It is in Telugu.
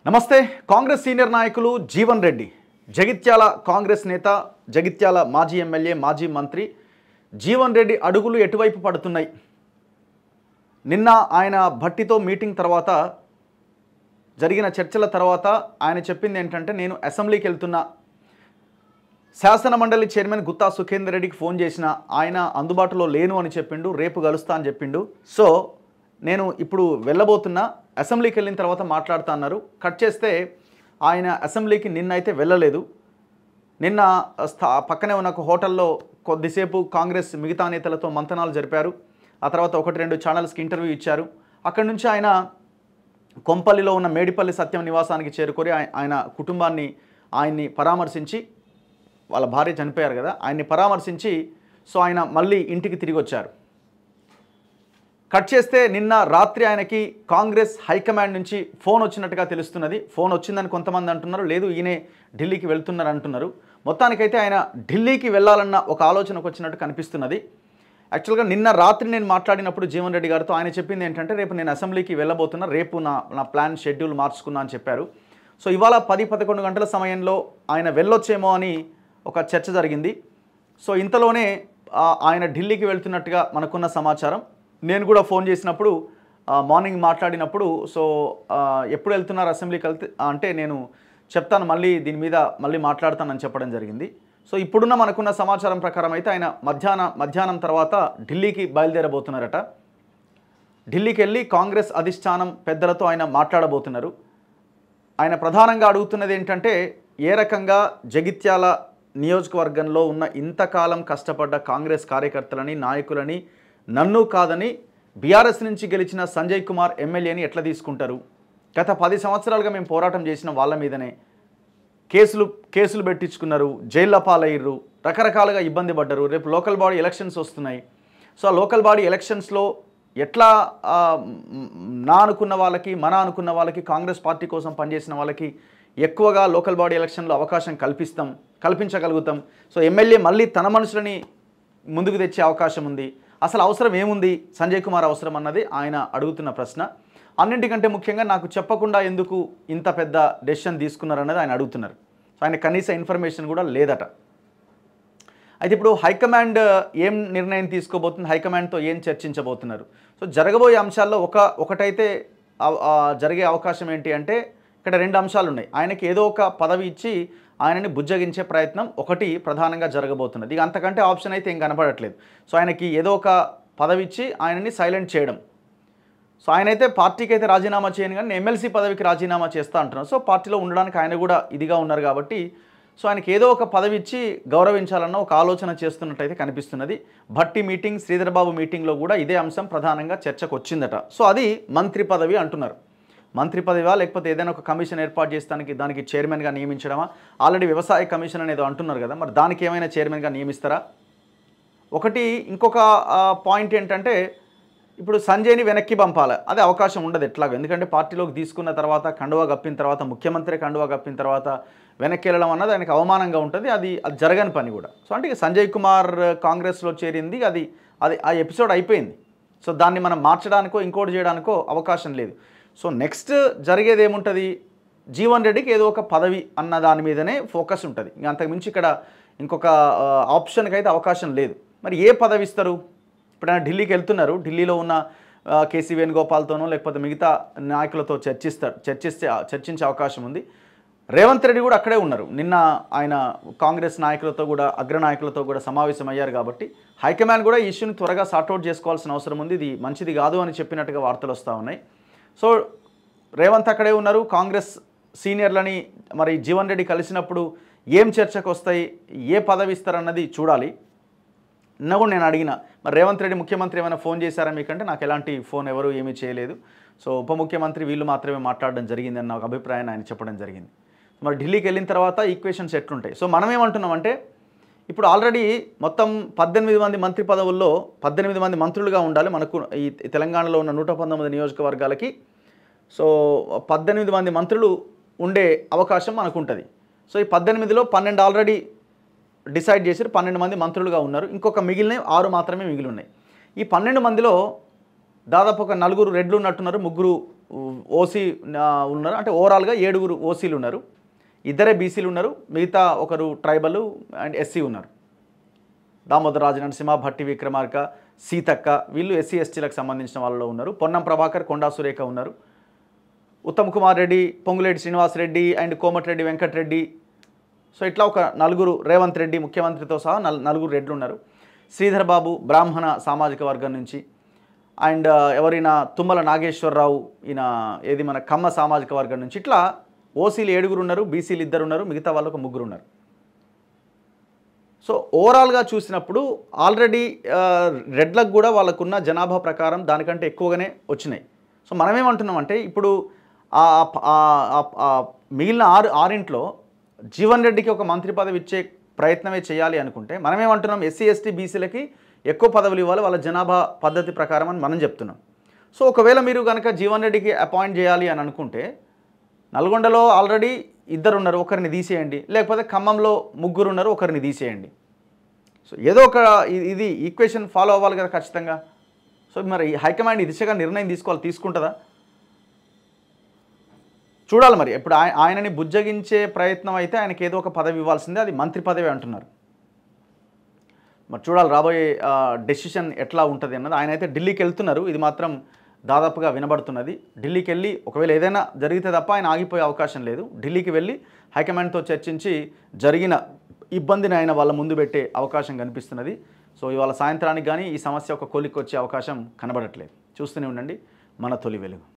నమస్తే. కాంగ్రెస్ సీనియర్ నాయకులు జీవన్ రెడ్డి, జగిత్యాల కాంగ్రెస్ నేత, జగిత్యాల మాజీ ఎమ్మెల్యే, మాజీ మంత్రి జీవన్ రెడ్డి అడుగులు ఎటువైపు పడుతున్నాయి? నిన్న ఆయన భట్టితో మీటింగ్ తర్వాత జరిగిన చర్చల తర్వాత ఆయన చెప్పింది ఏంటంటే, నేను అసెంబ్లీకి వెళ్తున్నా, శాసన మండలి చైర్మన్ గుత్తా సుఖేందర్ రెడ్డికి ఫోన్ చేసిన, ఆయన అందుబాటులో లేను అని చెప్పిండు, రేపు కలుస్తా అని చెప్పిండు. సో నేను ఇప్పుడు వెళ్ళబోతున్నా, అసెంబ్లీకి వెళ్ళిన తర్వాత మాట్లాడుతా అన్నారు. కట్ చేస్తే ఆయన అసెంబ్లీకి నిన్నైతే వెళ్ళలేదు. నిన్న పక్కనే ఉన్న ఒక హోటల్లో కొద్దిసేపు కాంగ్రెస్ మిగతా నేతలతో మంతనాలు జరిపారు. ఆ తర్వాత 1-2 ఛానల్స్కి ఇంటర్వ్యూ ఇచ్చారు. అక్కడి నుంచి ఆయన కొంపల్లిలో ఉన్న మేడిపల్లి సత్యం నివాసానికి చేరుకొని ఆయన కుటుంబాన్ని ఆయన్ని పరామర్శించి, వాళ్ళ భార్య చనిపోయారు కదా, ఆయన్ని పరామర్శించి సో ఆయన మళ్ళీ ఇంటికి తిరిగి వచ్చారు. కట్ చేస్తే నిన్న రాత్రి ఆయనకి కాంగ్రెస్ హైకమాండ్ నుంచి ఫోన్ వచ్చినట్టుగా తెలుస్తున్నది. ఫోన్ వచ్చిందని కొంతమంది అంటున్నారు, లేదు ఈయనే ఢిల్లీకి వెళ్తున్నారు అంటున్నారు. మొత్తానికైతే ఆయన ఢిల్లీకి వెళ్ళాలన్న ఒక ఆలోచనకు వచ్చినట్టు కనిపిస్తున్నది. యాక్చువల్గా నిన్న రాత్రి నేను మాట్లాడినప్పుడు జీవన్ రెడ్డి గారితో ఆయన చెప్పింది ఏంటంటే, రేపు నేను అసెంబ్లీకి వెళ్ళబోతున్నా, రేపు నా ప్లాన్ షెడ్యూల్ మార్చుకున్నా అని చెప్పారు. సో ఇవాళ 10-11 గంటల సమయంలో ఆయన వెళ్ళొచ్చేమో అని ఒక చర్చ జరిగింది. సో ఇంతలోనే ఆయన ఢిల్లీకి వెళ్తున్నట్టుగా మనకున్న సమాచారం. నేను కూడా ఫోన్ చేసినప్పుడు మార్నింగ్ మాట్లాడినప్పుడు, సో ఎప్పుడు వెళ్తున్నారు అసెంబ్లీకి అంటే నేను చెప్తాను, దీని మీద మళ్ళీ మాట్లాడతానని చెప్పడం జరిగింది. సో ఇప్పుడున్న మనకున్న సమాచారం ప్రకారం అయితే ఆయన మధ్యాహ్నం తర్వాత ఢిల్లీకి బయలుదేరబోతున్నారట. ఢిల్లీకి వెళ్ళి కాంగ్రెస్ అధిష్టానం పెద్దలతో ఆయన మాట్లాడబోతున్నారు. ఆయన ప్రధానంగా అడుగుతున్నది ఏంటంటే, ఏ రకంగా జగిత్యాల నియోజకవర్గంలో ఉన్న ఇంతకాలం కష్టపడ్డ కాంగ్రెస్ కార్యకర్తలని, నాయకులని, నన్ను కాదని బీఆర్ఎస్ నుంచి గెలిచిన సంజయ్ కుమార్ ఎమ్మెల్యేని ఎట్లా తీసుకుంటారు? గత 10 సంవత్సరాలుగా మేము పోరాటం చేసిన వాళ్ళ మీదనే కేసులు పెట్టించుకున్నారు, జైళ్ళ పాలయ్యారు, రకరకాలుగా ఇబ్బంది పడ్డారు. రేపు లోకల్ బాడీ ఎలక్షన్స్ వస్తున్నాయి. సో ఆ లోకల్ బాడీ ఎలక్షన్స్లో ఎట్లా మన అనుకున్న వాళ్ళకి, కాంగ్రెస్ పార్టీ కోసం పనిచేసిన వాళ్ళకి ఎక్కువగా లోకల్ బాడీ ఎలక్షన్లో అవకాశం కల్పించగలుగుతాం. సో ఎమ్మెల్యే మళ్ళీ తన మనుషులని ముందుకు తెచ్చే అవకాశం ఉంది. అసలు అవసరం ఏముంది, సంజయ్ కుమార్ అవసరం అన్నది ఆయన అడుగుతున్న ప్రశ్న. అన్నింటికంటే ముఖ్యంగా నాకు చెప్పకుండా ఎందుకు ఇంత పెద్ద డెసిషన్ తీసుకున్నారన్నది ఆయన అడుగుతున్నారు. సో ఆయన కనీస ఇన్ఫర్మేషన్ కూడా లేదట. అయితే ఇప్పుడు హైకమాండ్ ఏం నిర్ణయం తీసుకోబోతుంది, హైకమాండ్తో ఏం చర్చించబోతున్నారు? సో జరగబోయే అంశాల్లో ఒకటైతే జరిగే అవకాశం ఏంటి అంటే, ఇక్కడ 2 అంశాలు ఉన్నాయి. ఆయనకి ఏదో ఒక పదవి ఇచ్చి ఆయనని బుజ్జగించే ప్రయత్నం ఒకటి ప్రధానంగా జరగబోతున్నది. ఇక అంతకంటే ఆప్షన్ అయితే ఏం కనపడట్లేదు. సో ఆయనకి ఏదో ఒక పదవి ఇచ్చి ఆయనని సైలెంట్ చేయడం. సో ఆయనైతే పార్టీకి అయితే రాజీనామా చేయను, కానీ ఎమ్మెల్సీ పదవికి రాజీనామా చేస్తా అంటున్నారు. సో పార్టీలో ఉండడానికి ఆయన కూడా ఇదిగా ఉన్నారు కాబట్టి, సో ఆయనకి ఏదో ఒక పదవి ఇచ్చి గౌరవించాలన్న ఒక ఆలోచన చేస్తున్నట్టయితే కనిపిస్తున్నది. భట్టి మీటింగ్, శ్రీధర్ బాబు మీటింగ్లో కూడా ఇదే అంశం ప్రధానంగా చర్చకు వచ్చిందట. సో అది మంత్రి పదవి అంటున్నారు. మంత్రి పదవా, లేకపోతే ఏదైనా ఒక కమిషన్ ఏర్పాటు చేస్తానికి దానికి చైర్మన్గా నియమించడమా? ఆల్రెడీ వ్యవసాయ కమిషన్ అనేది అంటున్నారు కదా, మరి దానికి ఏమైనా చైర్మన్గా నియమిస్తారా? ఒకటి ఇంకొక పాయింట్ ఏంటంటే, ఇప్పుడు సంజయ్ని వెనక్కి పంపాలి, అదే అవకాశం ఉండదు ఎట్లాగో. ఎందుకంటే పార్టీలోకి తీసుకున్న తర్వాత, కండువా కప్పిన తర్వాత, ముఖ్యమంత్రి కండువా కప్పిన తర్వాత వెనక్కి వెళ్ళడం అన్నది ఆయనకు అవమానంగా ఉంటుంది. అది జరగని పని కూడా. సో అంటే సంజయ్ కుమార్ కాంగ్రెస్లో చేరింది, అది ఆ ఎపిసోడ్ అయిపోయింది. సో దాన్ని మనం మార్చడానికో ఇంకోటి చేయడానికో అవకాశం లేదు. సో నెక్స్ట్ జరిగేది ఏముంటుంది, జీవన్ రెడ్డికి ఏదో ఒక పదవి అన్న దాని మీదనే ఫోకస్ ఉంటుంది. ఇంకా అంతకుమించి ఇక్కడ ఇంకొక ఆప్షన్కి అయితే అవకాశం లేదు. మరి ఏ పదవి ఇస్తారు? ఇప్పుడు ఆయన ఢిల్లీకి వెళ్తున్నారు, ఢిల్లీలో ఉన్న కేసీ వేణుగోపాల్తోనో లేకపోతే మిగతా నాయకులతో చర్చించే అవకాశం ఉంది. రేవంత్ రెడ్డి కూడా అక్కడే ఉన్నారు. నిన్న ఆయన కాంగ్రెస్ నాయకులతో కూడా, అగ్రనాయకులతో కూడా సమావేశం అయ్యారు కాబట్టి హైకమాండ్ కూడా ఈ ఇష్యూని త్వరగా సార్ట్అవుట్ చేసుకోవాల్సిన అవసరం ఉంది. ఇది మంచిది కాదు అని చెప్పినట్టుగా వార్తలు వస్తూ ఉన్నాయి. సో రేవంత్ అక్కడే ఉన్నారు. కాంగ్రెస్ సీనియర్లని మరి జీవన్ రెడ్డి కలిసినప్పుడు ఏం చర్చకు వస్తాయి, ఏ పదవి ఇస్తారన్నది చూడాలి. నిన్న కూడా నేను అడిగిన, మరి రేవంత్ రెడ్డి ముఖ్యమంత్రి ఏమైనా ఫోన్ చేశారా మీకంటే, నాకు ఎలాంటి ఫోన్ ఎవరు ఏమీ చేయలేదు, సో ఉప ముఖ్యమంత్రి వీళ్ళు మాత్రమే మాట్లాడడం జరిగింది అన్న ఒక అభిప్రాయాన్ని ఆయన చెప్పడం జరిగింది. మరి ఢిల్లీకి వెళ్ళిన తర్వాత ఈక్వేషన్స్ ఎట్లుంటాయి? సో మనం ఏమంటున్నామంటే, ఇప్పుడు ఆల్రెడీ మొత్తం 18 మంది మంత్రి పదవుల్లో 18 మంది మంత్రులుగా ఉండాలి మనకు. ఈ తెలంగాణలో ఉన్న 119 నియోజకవర్గాలకి సో 18 మంది మంత్రులు ఉండే అవకాశం మనకు ఉంటుంది. సో ఈ 18లో 12 ఆల్రెడీ డిసైడ్ చేసి 12 మంది మంత్రులుగా ఉన్నారు. ఇంకొక మిగిలిన 6 మాత్రమే మిగిలి ఉన్నాయి. ఈ 12 మందిలో దాదాపు ఒక 4 రెడ్లు ఉన్నట్టున్నారు, 3 ఓసీ ఉన్నారు, అంటే ఓవరాల్గా 7 ఓసీలు ఉన్నారు, 2 బీసీలు ఉన్నారు, మిగతా ఒకరు ట్రైబల్ అండ్ ఎస్సీ ఉన్నారు. దామోదర్ రాజ నరసింహ, భట్టి విక్రమార్క, సీతక్క వీళ్ళు ఎస్సీ ఎస్టీలకు సంబంధించిన వాళ్ళలో ఉన్నారు. పొన్నం ప్రభాకర్, కొండా సురేఖ ఉన్నారు. ఉత్తమ్ కుమార్ రెడ్డి, పొంగులేటి శ్రీనివాసరెడ్డి అండ్ కోమటిరెడ్డి వెంకటరెడ్డి. సో ఇట్లా ఒక 4, రేవంత్ రెడ్డి ముఖ్యమంత్రితో సహా 4 రెడ్లు ఉన్నారు. శ్రీధర్ బాబు బ్రాహ్మణ సామాజిక వర్గం నుంచి, అండ్ ఎవరైనా తుమ్మల నాగేశ్వరరావు, ఈయన ఏది మన కమ్మ సామాజిక వర్గం నుంచి. ఇట్లా ఓసీలు 7 ఉన్నారు, బీసీలు 2 ఉన్నారు, మిగతా వాళ్ళకు 3 ఉన్నారు. సో ఓవరాల్గా చూసినప్పుడు ఆల్రెడీ రెడ్లకు కూడా వాళ్ళకున్న జనాభా ప్రకారం దానికంటే ఎక్కువగానే వచ్చినాయి. సో మనమేమంటున్నామంటే ఇప్పుడు మిగిలిన 6 జీవన్ రెడ్డికి ఒక మంత్రి పదవి ఇచ్చే ప్రయత్నమే చేయాలి అనుకుంటే మనమేమంటున్నాం, ఎస్సీ ఎస్టీ బీసీలకి ఎక్కువ పదవులు ఇవ్వాలి వాళ్ళ జనాభా పద్ధతి ప్రకారం అని మనం చెప్తున్నాం. సో ఒకవేళ మీరు కనుక జీవన్ రెడ్డికి అపాయింట్ చేయాలి అని అనుకుంటే నల్గొండలో ఆల్రెడీ 2 ఉన్నారు, ఒకరిని తీసేయండి, లేకపోతే ఖమ్మంలో 3 ఉన్నారు, ఒకరిని తీసేయండి. సో ఏదో ఒక ఇది ఈక్వేషన్ ఫాలో అవ్వాలి కదా ఖచ్చితంగా. సో మరి హైకమాండ్ ఈ దిశగా నిర్ణయం తీసుకుంటుందా చూడాలి. మరి ఇప్పుడు ఆయనని బుజ్జగించే ప్రయత్నం అయితే ఆయనకి ఏదో ఒక పదవి ఇవ్వాల్సిందే, అది మంత్రి పదవి అంటున్నారు. మరి చూడాలి రాబోయే డెసిషన్ ఎట్లా ఉంటుంది అన్నది. ఆయన అయితే ఢిల్లీకి వెళ్తున్నారు, ఇది మాత్రం దాదాపుగా వినబడుతున్నది. ఢిల్లీకి వెళ్ళి ఒకవేళ ఏదైనా జరిగితే తప్ప ఆయన ఆగిపోయే అవకాశం లేదు. ఢిల్లీకి వెళ్ళి హైకమాండ్తో చర్చించి జరిగిన ఇబ్బందిని ఆయన వాళ్ళ ముందు పెట్టే అవకాశం కనిపిస్తున్నది. సో ఇవాళ సాయంత్రానికి కానీ ఈ సమస్య ఒక కొలిక్కి వచ్చే అవకాశం కనబడట్లేదు. చూస్తూనే ఉండండి మన తొలి వెలుగు.